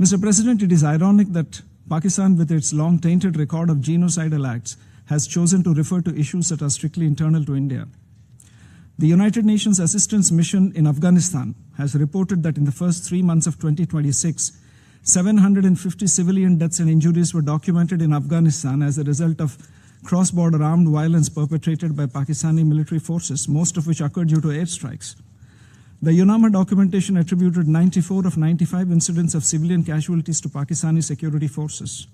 Mr. President, it is ironic that Pakistan, with its long tainted record of genocidal acts, has chosen to refer to issues that are strictly internal to India. The United Nations Assistance Mission in Afghanistan has reported that in the first 3 months of 2026, 750 civilian deaths and injuries were documented in Afghanistan as a result of cross-border armed violence perpetrated by Pakistani military forces, most of which occurred due to airstrikes. The UNAMA documentation attributed 94 of 95 incidents of civilian casualties to Pakistani security forces.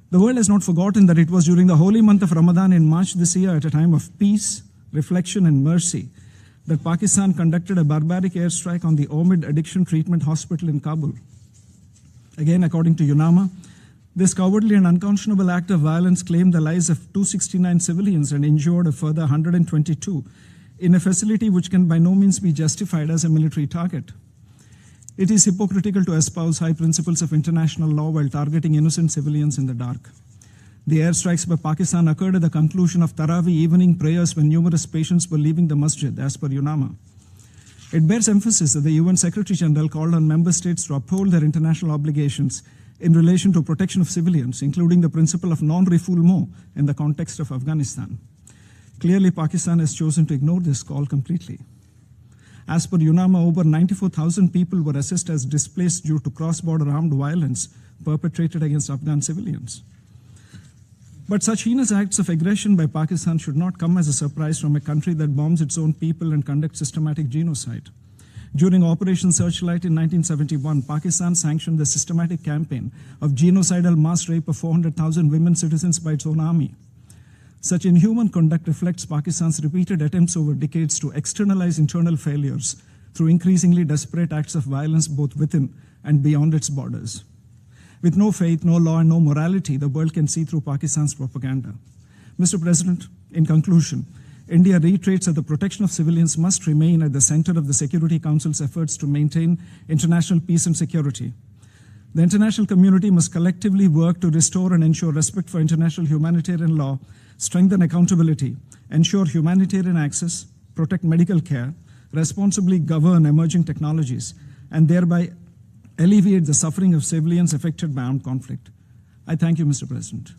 The world has not forgotten that it was during the holy month of Ramadan in March this year, at a time of peace, reflection and mercy, that Pakistan conducted a barbaric airstrike on the Omid Addiction Treatment Hospital in Kabul. Again, according to UNAMA, this cowardly and unconscionable act of violence claimed the lives of 269 civilians and injured a further 122 in a facility which can by no means be justified as a military target. It is hypocritical to espouse high principles of international law while targeting innocent civilians in the dark. The airstrikes by Pakistan occurred at the conclusion of Taraweeh evening prayers when numerous patients were leaving the masjid, as per UNAMA. It bears emphasis that the UN Secretary General called on member states to uphold their international obligations in relation to protection of civilians, including the principle of non-refoulement in the context of Afghanistan. Clearly, Pakistan has chosen to ignore this call completely. As per UNAMA, over 94,000 people were assessed as displaced due to cross-border armed violence perpetrated against Afghan civilians. But such heinous acts of aggression by Pakistan should not come as a surprise from a country that bombs its own people and conducts systematic genocide. During Operation Searchlight in 1971, Pakistan sanctioned the systematic campaign of genocidal mass rape of 400,000 women citizens by its own army. Such inhuman conduct reflects Pakistan's repeated attempts over decades to externalize internal failures through increasingly desperate acts of violence both within and beyond its borders. With no faith, no law, and no morality, the world can see through Pakistan's propaganda. Mr. President, in conclusion, India reiterates that the protection of civilians must remain at the center of the Security Council's efforts to maintain international peace and security. The international community must collectively work to restore and ensure respect for international humanitarian law, strengthen accountability, ensure humanitarian access, protect medical care, responsibly govern emerging technologies, and thereby alleviate the suffering of civilians affected by armed conflict. I thank you, Mr. President.